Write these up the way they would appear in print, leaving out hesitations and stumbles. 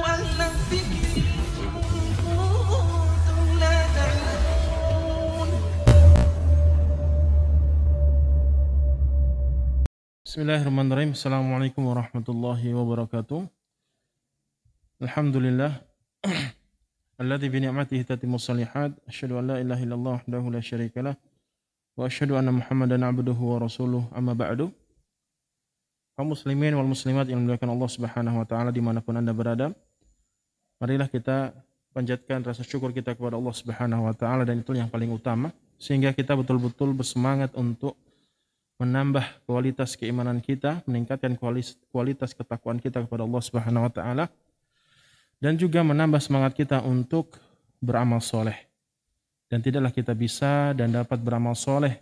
أهل الذكر إن كنتم لا تعلمون. Bismillahirrahmanirrahim. Assalamualaikum warahmatullahi wabarakatuh. Alhamdulillah alladzi bi ni'matihi tatimmus shalihat. Asyhadu an la ilaha illallah wahdahu la syarikalah wa asyhadu anna Muhammadan abduhu wa rasuluh. Amma ba'du. Kaum muslimin wal muslimat yang dimuliakan Allah Subhanahu wa taala dimanapun Anda berada, marilah kita panjatkan rasa syukur kita kepada Allah Subhanahu wa taala, dan itu yang paling utama, sehingga kita betul-betul bersemangat untuk menambah kualitas keimanan kita, meningkatkan kualitas ketakwaan kita kepada Allah Subhanahu wa taala, dan juga menambah semangat kita untuk beramal soleh. Dan tidaklah kita bisa dan dapat beramal soleh,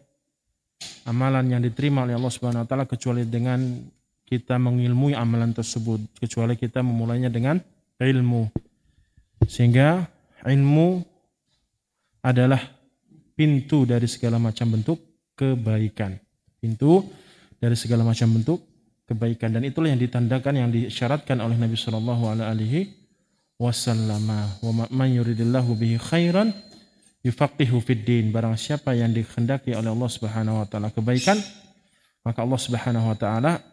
amalan yang diterima oleh Allah Subhanahu wa taala, kecuali dengan kita mengilmui amalan tersebut, kecuali kita memulainya dengan ilmu. Sehingga ilmu adalah pintu dari segala macam bentuk kebaikan. Pintu dari segala macam bentuk kebaikan, dan itulah yang ditandakan, yang disyaratkan oleh Nabi sallallahu alaihi wasallam. Wa man yuridillahu bihi khairan yufaqihu fid din. Barang siapa yang dikehendaki oleh Allah Subhanahu wa taala kebaikan, maka Allah Subhanahu wa taala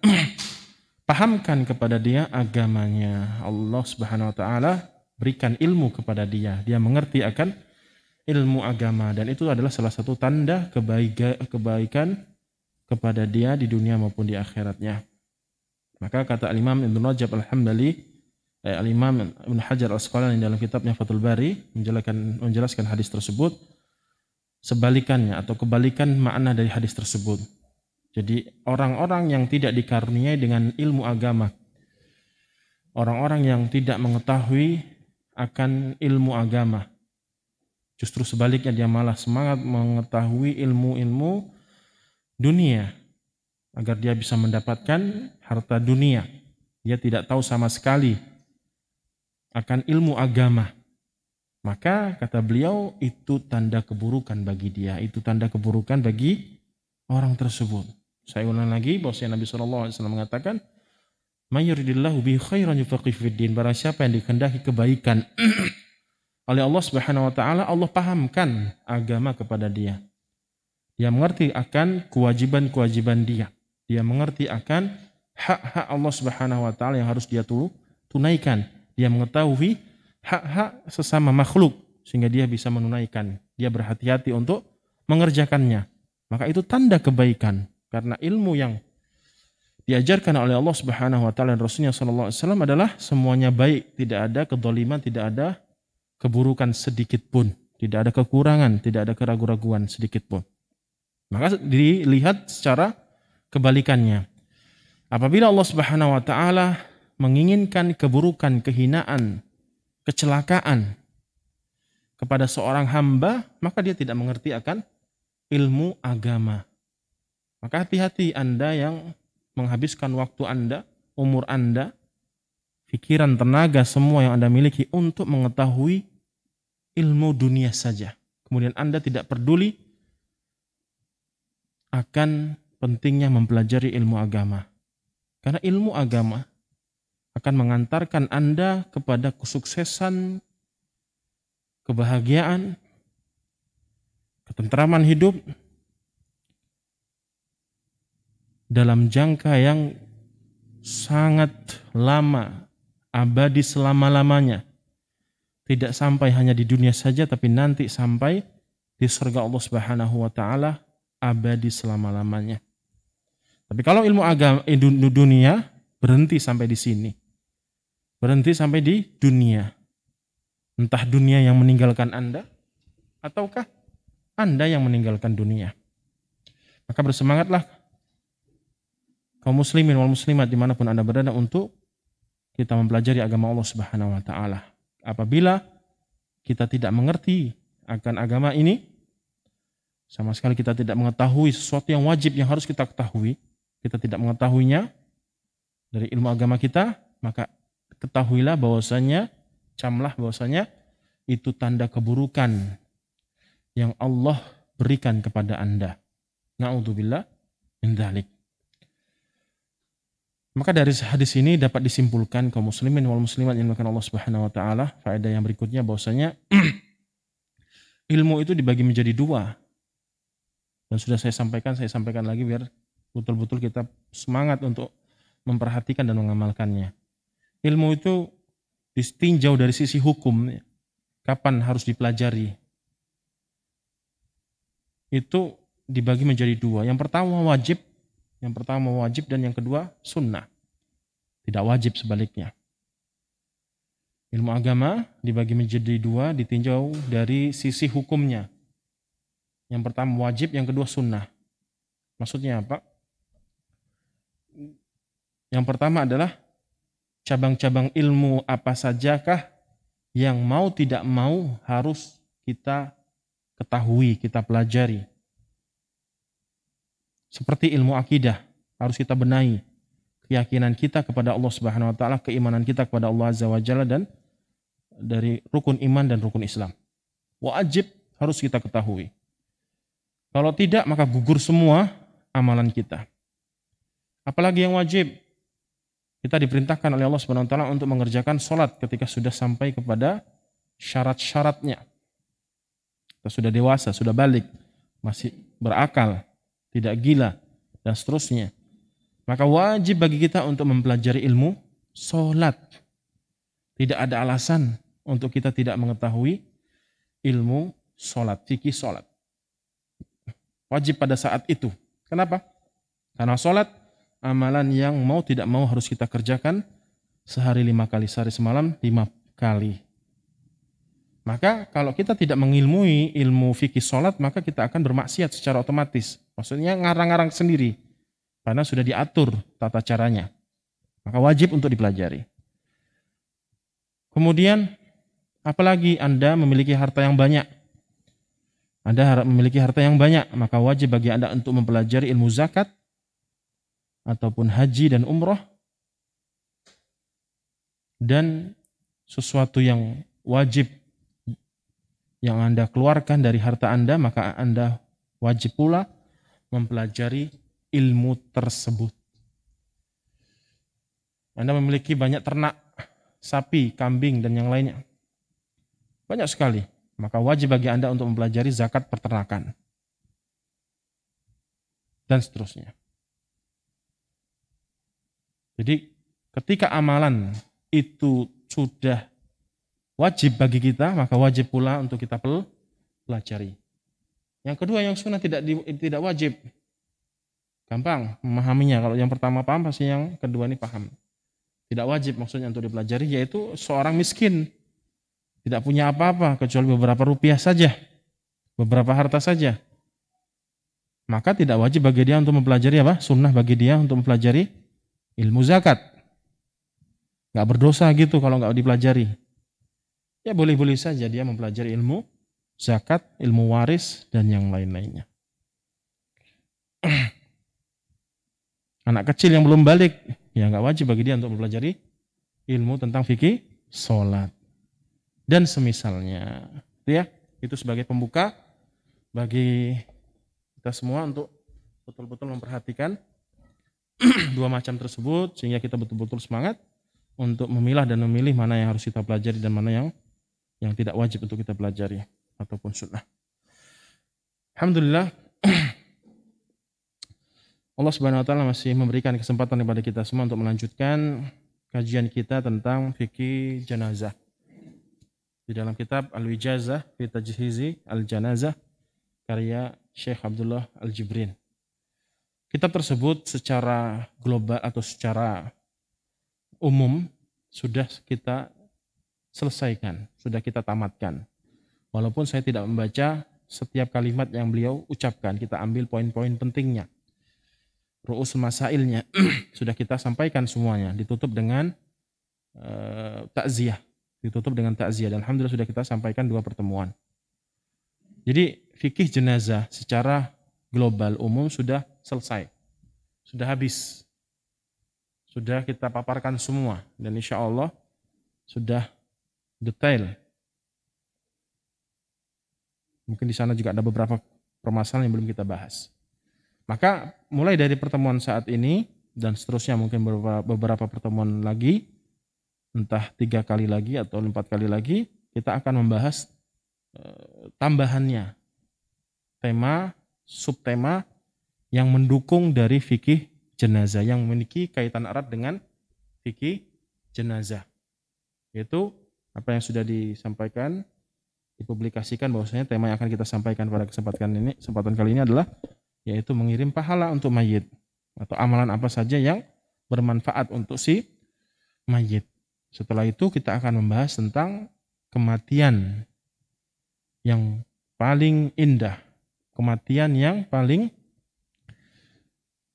pahamkan kepada dia agamanya. Allah Subhanahu wa taala berikan ilmu kepada dia, dia mengerti akan ilmu agama, dan itu adalah salah satu tanda kebaikan kepada dia di dunia maupun di akhiratnya. Maka kata Al-Imam Ibn Rajab Al-Hambali, Al-Imam Ibn Hajar Al-Asqalani dalam kitabnya Fathul Bari menjelaskan hadis tersebut, sebalikannya atau kebalikan makna dari hadis tersebut. Jadi orang-orang yang tidak dikaruniai dengan ilmu agama, orang-orang yang tidak mengetahui akan ilmu agama, justru sebaliknya dia malah semangat mengetahui ilmu-ilmu dunia agar dia bisa mendapatkan harta dunia. Dia tidak tahu sama sekali akan ilmu agama. Maka kata beliau, itu tanda keburukan bagi dia, itu tanda keburukan bagi orang tersebut. Saya ulang lagi, bahwasanya Nabi SAW mengatakan, "May yuridillahu bihi khairan yufaqihu fid din." Barang siapa yang dikehendaki kebaikan oleh Allah Subhanahu wa taala, Allah pahamkan agama kepada dia. Dia mengerti akan kewajiban-kewajiban dia. Dia mengerti akan hak-hak Allah Subhanahu wa taala yang harus dia tunaikan. Dia mengetahui hak-hak sesama makhluk sehingga dia bisa menunaikan. Dia berhati-hati untuk mengerjakannya. Maka itu tanda kebaikan, karena ilmu yang diajarkan oleh Allah Subhanahu wa taala dan Rasulnya sallallahu alaihi wasallam adalah semuanya baik, tidak ada kedzaliman, tidak ada keburukan sedikit pun, tidak ada kekurangan, tidak ada keraguan-raguan sedikit pun. Maka dilihat secara kebalikannya. Apabila Allah Subhanahu wa taala menginginkan keburukan, kehinaan, kecelakaan kepada seorang hamba, maka dia tidak mengerti akan ilmu agama. Maka hati-hati Anda yang menghabiskan waktu Anda, umur Anda, pikiran, tenaga, semua yang Anda miliki untuk mengetahui ilmu dunia saja. Kemudian Anda tidak peduli akan pentingnya mempelajari ilmu agama. Karena ilmu agama akan mengantarkan Anda kepada kesuksesan, kebahagiaan, ketentraman hidup dalam jangka yang sangat lama, abadi selama-lamanya. Tidak sampai hanya di dunia saja, tapi nanti sampai di surga Allah Subhanahu wa taala abadi selama-lamanya. Tapi kalau ilmu agama dunia berhenti sampai di sini. Berhenti sampai di dunia. Entah dunia yang meninggalkan Anda ataukah Anda yang meninggalkan dunia. Maka bersemangatlah kaum muslimin wal muslimat dimanapun Anda berada untuk kita mempelajari agama Allah Subhanahu wa taala. Apabila kita tidak mengerti akan agama ini, sama sekali kita tidak mengetahui sesuatu yang wajib yang harus kita ketahui, kita tidak mengetahuinya dari ilmu agama kita, maka ketahuilah bahwasanya, camlah bahwasanya itu tanda keburukan yang Allah berikan kepada Anda. Na'udzubillah min dzalik. Maka dari hadis ini dapat disimpulkan kaum muslimin wal muslimat yang dimuliakan Allah Subhanahu wa taala, faedah yang berikutnya bahwasanya ilmu itu dibagi menjadi dua. Dan sudah saya sampaikan lagi biar betul-betul kita semangat untuk memperhatikan dan mengamalkannya. Ilmu itu ditinjau dari sisi hukum, kapan harus dipelajari. Itu dibagi menjadi dua. Yang pertama wajib dan yang kedua sunnah. Tidak wajib sebaliknya. Ilmu agama dibagi menjadi dua, ditinjau dari sisi hukumnya. Yang pertama wajib, yang kedua sunnah. Maksudnya apa? Yang pertama adalah cabang-cabang ilmu apa sajakah yang mau tidak mau harus kita ketahui, kita pelajari. Seperti ilmu akidah, harus kita benahi keyakinan kita kepada Allah Subhanahu wa taala, keimanan kita kepada Allah Azza wa Jalla, dan dari rukun iman dan rukun Islam. Wajib harus kita ketahui. Kalau tidak, maka gugur semua amalan kita. Apalagi yang wajib? Kita diperintahkan oleh Allah Subhanahu wa taala untuk mengerjakan sholat ketika sudah sampai kepada syarat-syaratnya. Kita sudah dewasa, sudah balik, masih berakal, tidak gila, dan seterusnya. Maka wajib bagi kita untuk mempelajari ilmu sholat. Tidak ada alasan untuk kita tidak mengetahui ilmu sholat, fikih sholat. Wajib pada saat itu. Kenapa? Karena sholat amalan yang mau tidak mau harus kita kerjakan sehari 5 kali, sehari semalam 5 kali. Maka kalau kita tidak mengilmui ilmu fikih sholat, maka kita akan bermaksiat secara otomatis. Maksudnya ngarang-ngarang sendiri. Karena sudah diatur tata caranya. Maka wajib untuk dipelajari. Kemudian, apalagi Anda memiliki harta yang banyak. Anda memiliki harta yang banyak, maka wajib bagi Anda untuk mempelajari ilmu zakat, ataupun haji dan umroh. Dan sesuatu yang wajib yang Anda keluarkan dari harta Anda, maka Anda wajib pula mempelajari ilmu tersebut. Anda memiliki banyak ternak, sapi, kambing, dan yang lainnya. Banyak sekali. Maka wajib bagi Anda untuk mempelajari zakat peternakan. Dan seterusnya. Jadi ketika amalan itu sudah wajib bagi kita, maka wajib pula untuk kita pelajari. Yang kedua, yang sunnah tidak wajib. Gampang memahaminya. Kalau yang pertama paham, pasti yang kedua ini paham. Tidak wajib maksudnya untuk dipelajari, yaitu seorang miskin. Tidak punya apa-apa, kecuali beberapa rupiah saja. Beberapa harta saja. Maka tidak wajib bagi dia untuk mempelajari apa? Sunnah bagi dia untuk mempelajari ilmu zakat. Nggak berdosa gitu kalau nggak dipelajari. Ya boleh-boleh saja dia mempelajari ilmu zakat, ilmu waris, dan yang lain-lainnya. Anak kecil yang belum balik, ya nggak wajib bagi dia untuk mempelajari ilmu tentang fikih sholat. Dan semisalnya. Ya, itu sebagai pembuka bagi kita semua untuk betul-betul memperhatikan dua macam tersebut, sehingga kita betul-betul semangat untuk memilah dan memilih mana yang harus kita pelajari dan mana yang tidak wajib untuk kita pelajari ataupun sunnah. Alhamdulillah, Allah Subhanahu wa taala masih memberikan kesempatan kepada kita semua untuk melanjutkan kajian kita tentang fikih jenazah. Di dalam kitab Al-Wijazah fi Tajhizi Al-Janazah karya Syekh Abdullah Al-Jibrin. Kitab tersebut secara global atau secara umum sudah kita selesaikan, sudah kita tamatkan. Walaupun saya tidak membaca setiap kalimat yang beliau ucapkan, kita ambil poin-poin pentingnya. Ru'us masailnya sudah kita sampaikan semuanya, ditutup dengan takziah. Ditutup dengan takziah, dan alhamdulillah sudah kita sampaikan 2 pertemuan. Jadi fikih jenazah secara global umum sudah selesai, sudah habis, sudah kita paparkan semua, dan insya Allah sudah detail. Mungkin di sana juga ada beberapa permasalahan yang belum kita bahas. Maka mulai dari pertemuan saat ini dan seterusnya mungkin beberapa pertemuan lagi, entah 3 kali lagi atau 4 kali lagi, kita akan membahas tambahannya, tema, subtema yang mendukung dari fikih jenazah, yang memiliki kaitan erat dengan fikih jenazah. Yaitu apa yang sudah disampaikan, dipublikasikan bahwasanya tema yang akan kita sampaikan pada kesempatan kali ini adalah yaitu mengirim pahala untuk mayit atau amalan apa saja yang bermanfaat untuk si mayit. Setelah itu kita akan membahas tentang kematian yang paling indah, kematian yang paling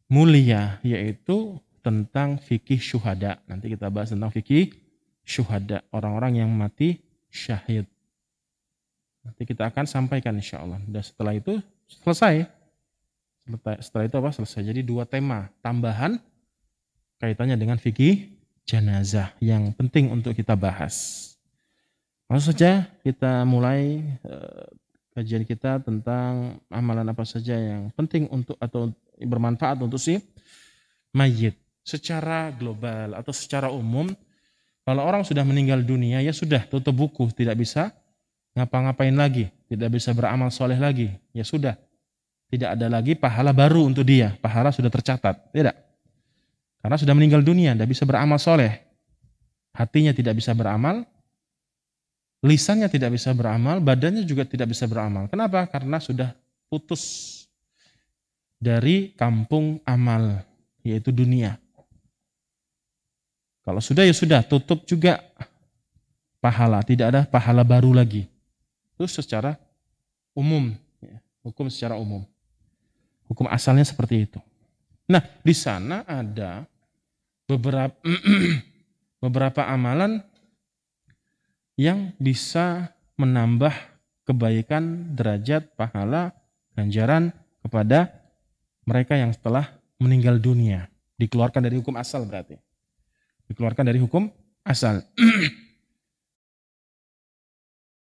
mulia, yaitu tentang fikih syuhada. Nanti kita bahas tentang fikih syuhada, orang-orang yang mati syahid. Nanti kita akan sampaikan insya Allah. Dan setelah itu selesai. Setelah itu apa? Selesai. Jadi 2 tema tambahan kaitannya dengan fikih jenazah yang penting untuk kita bahas. Langsung saja kita mulai kajian kita tentang amalan apa saja yang penting untuk atau bermanfaat untuk si mayit. Secara global atau secara umum, kalau orang sudah meninggal dunia ya sudah tutup buku, tidak bisa ngapa-ngapain lagi, tidak bisa beramal soleh lagi, ya sudah. Tidak ada lagi pahala baru untuk dia, pahala sudah tercatat, tidak. Karena sudah meninggal dunia, tidak bisa beramal soleh. Hatinya tidak bisa beramal, lisannya tidak bisa beramal, badannya juga tidak bisa beramal. Kenapa? Karena sudah putus dari kampung amal, yaitu dunia. Kalau sudah ya sudah, tutup juga pahala, tidak ada pahala baru lagi. Itu secara umum, hukum secara umum. Hukum asalnya seperti itu. Nah, di sana ada beberapa amalan yang bisa menambah kebaikan, derajat, pahala, ganjaran kepada mereka yang telah meninggal dunia. Dikeluarkan dari hukum asal berarti. Dikeluarkan dari hukum asal.